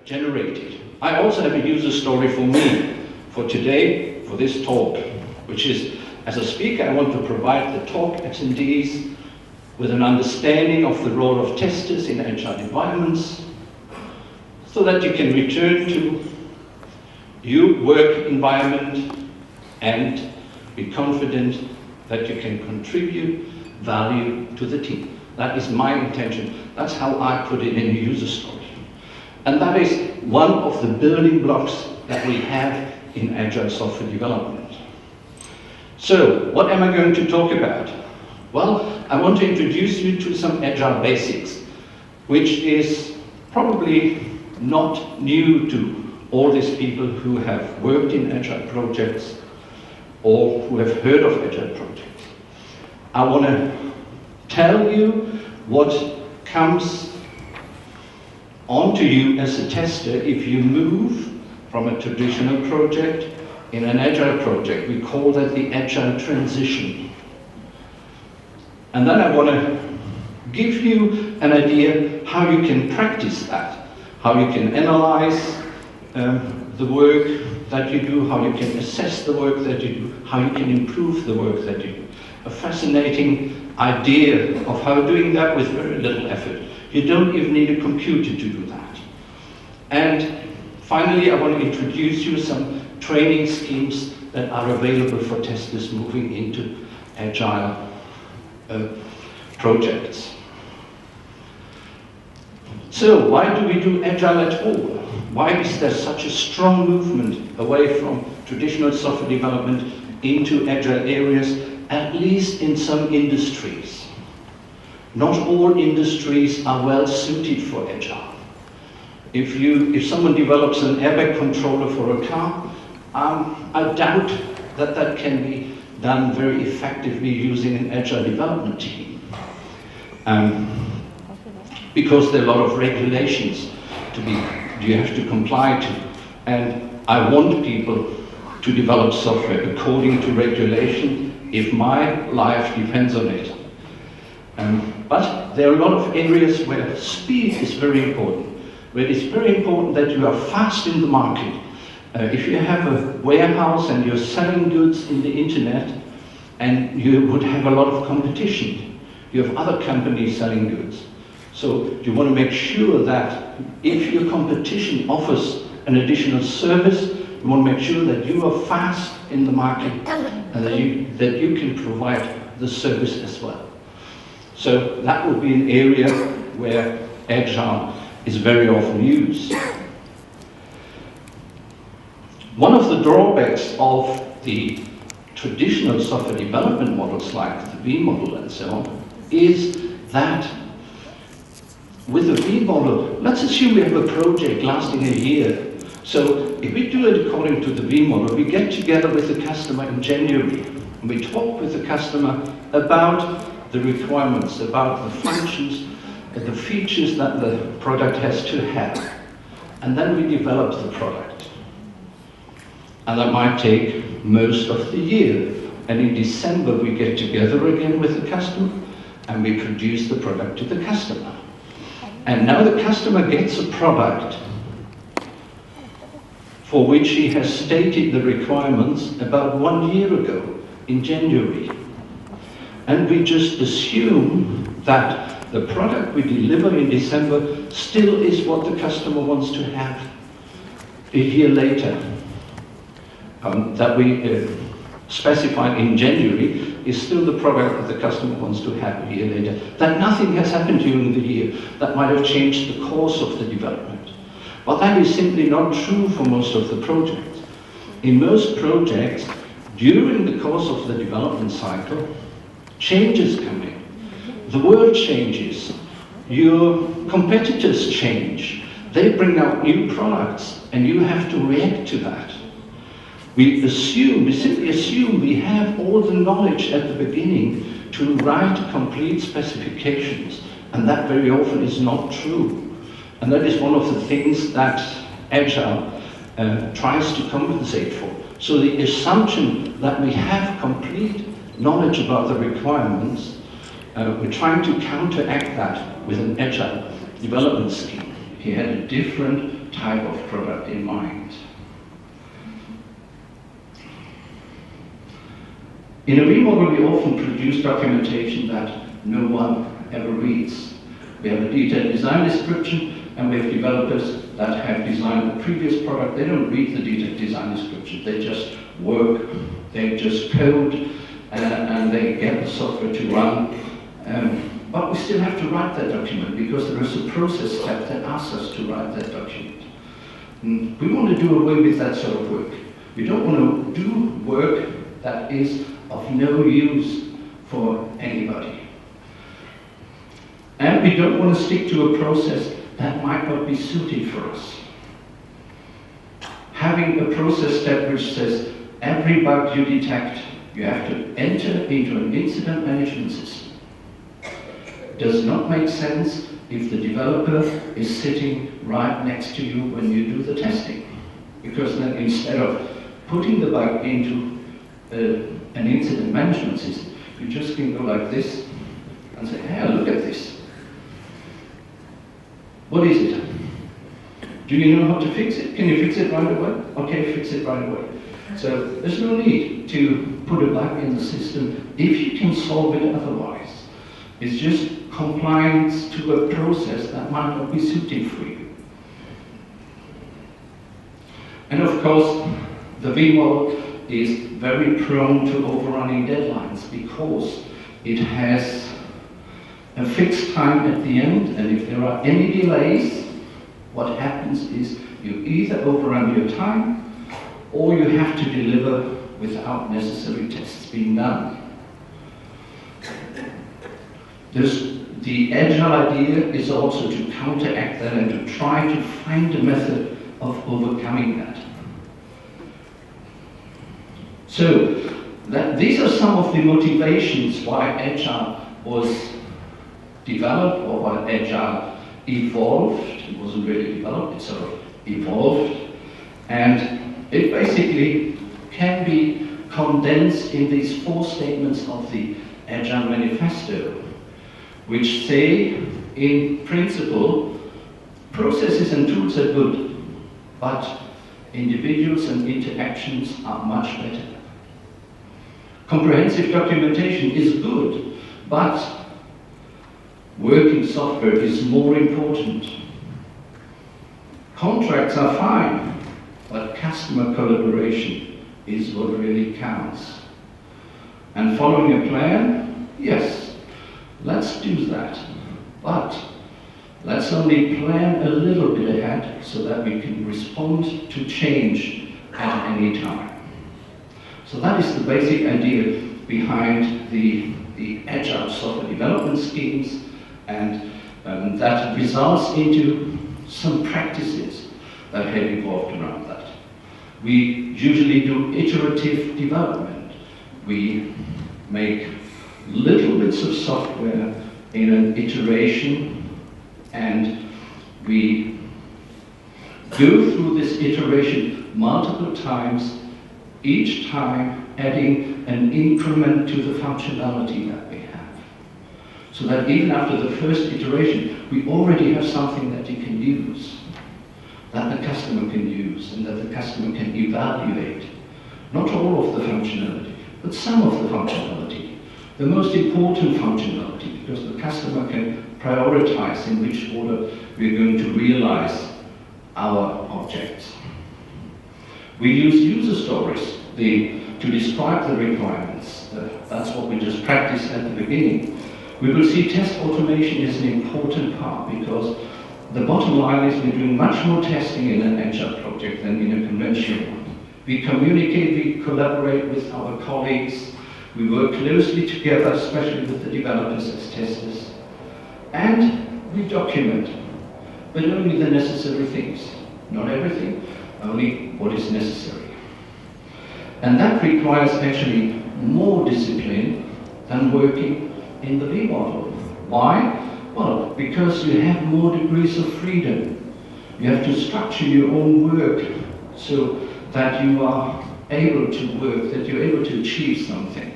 generated. I also have a user story for me, for today, for this talk, which is, as a speaker, I want to provide the talk attendees with an understanding of the role of testers in agile environments, so that you can return to your work environment and be confident that you can contribute value to the team. That is my intention. That's how I put it in a user story. And that is one of the building blocks that we have in agile software development. So, what am I going to talk about? Well, I want to introduce you to some agile basics, which is probably not new to all these people who have worked in agile projects or who have heard of agile projects. I want to tell you what comes onto you as a tester if you move from a traditional project in an agile project. We call that the agile transition. And then I want to give you an idea how you can practice that, how you can analyze the work that you do, how you can assess the work that you do, how you can improve the work that you do. A fascinating idea of how doing that with very little effort. You don't even need a computer to do that. And finally, I want to introduce you some training schemes that are available for testers moving into agile projects. So, why do we do agile at all? Why is there such a strong movement away from traditional software development into agile areas, at least in some industries? Not all industries are well suited for agile. If someone develops an airbag controller for a car, I doubt that that can be done very effectively using an agile development team. Because there are a lot of regulations you have to comply to. And I want people to develop software according to regulation if my life depends on it. But there are a lot of areas where speed is very important, where it's very important that you are fast in the market. If you have a warehouse and you're selling goods in the internet, and you would have a lot of competition, you have other companies selling goods. So you want to make sure that if your competition offers an additional service, you want to make sure that you are fast in the market and that you can provide the service as well. So that would be an area where agile is very often used. One of the drawbacks of the traditional software development models like the V model and so on is that with the V model, let's assume we have a project lasting a year. So if we do it according to the V model, we get together with the customer in January and we talk with the customer about the requirements, about the functions, the features that the product has to have. And then we develop the product. And that might take most of the year. And in December we get together again with the customer and we produce the product to the customer. And now the customer gets a product for which he has stated the requirements about 1 year ago, in January. And we just assume that the product we deliver in December still is what the customer wants to have a year later. That we specified in January is still the product that the customer wants to have a year later. That nothing has happened during the year that might have changed the course of the development. But that is simply not true for most of the projects. In most projects, during the course of the development cycle, changes come in. The world changes. Your competitors change. They bring out new products, and you have to react to that. We simply assume we have all the knowledge at the beginning to write complete specifications, and that very often is not true. And that is one of the things that Agile tries to compensate for. So the assumption that we have complete knowledge about the requirements, we're trying to counteract that with an Agile development scheme he had a different type of product in mind. In a V model, we often produce documentation that no one ever reads. We have a detailed design description, and we have developers that have designed the previous product. They don't read the detailed design description. They just work, they just code, and they get the software to run. But we still have to write that document because there is a process step that asks us to write that document. And we want to do away with that sort of work. We don't want to do work that is of no use for anybody. And we don't want to stick to a process that might not be suited for us. Having a process step which says every bug you detect, you have to enter into an incident management system does not make sense if the developer is sitting right next to you when you do the testing. Because then instead of putting the bug into an incident management system, you just can go like this and say, hey, look at this. What is it? Do you know how to fix it? Can you fix it right away? Okay, fix it right away. So there's no need to put a bug in the system if you can solve it otherwise. It's just compliance to a process that might not be suited for you. And of course, the V model is very prone to overrunning deadlines because it has a fixed time at the end, and if there are any delays, what happens is you either overrun your time or you have to deliver without necessary tests being done. The agile idea is also to counteract that and to try to find a method of overcoming that. So, these are some of the motivations why Agile was developed, or why Agile evolved. It wasn't really developed, it sort of evolved. And it basically can be condensed in these 4 statements of the Agile Manifesto, which say, in principle, processes and tools are good, but individuals and interactions are much better. Comprehensive documentation is good, but working software is more important. Contracts are fine, but customer collaboration is what really counts. And following a plan, yes, let's do that. But let's only plan a little bit ahead so that we can respond to change at any time. So that is the basic idea behind the Agile software development schemes, and that results into some practices that have evolved around that. We usually do iterative development. We make little bits of software in an iteration, and we go through this iteration multiple times, each time adding an increment to the functionality that we have. So that even after the first iteration, we already have something that you can use, that the customer can use, and that the customer can evaluate. Not all of the functionality, but some of the functionality. The most important functionality, because the customer can prioritize in which order we're going to realize our objects. We use user stories to describe the requirements. That's what we just practiced at the beginning. We will see test automation is an important part because the bottom line is we're doing much more testing in an Agile project than in a conventional one. We communicate, we collaborate with our colleagues, we work closely together, especially with the developers as testers, and we document, but only the necessary things. Not everything, only what is necessary. And that requires actually more discipline than working in the V model. Why? Well, because you have more degrees of freedom. You have to structure your own work so that you are able to work, that you're able to achieve something.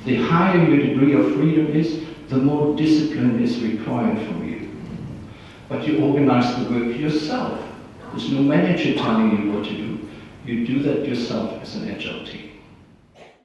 The higher your degree of freedom is, the more discipline is required from you. but you organize the work yourself. There's no manager telling you what to do. You do that yourself as an agile team.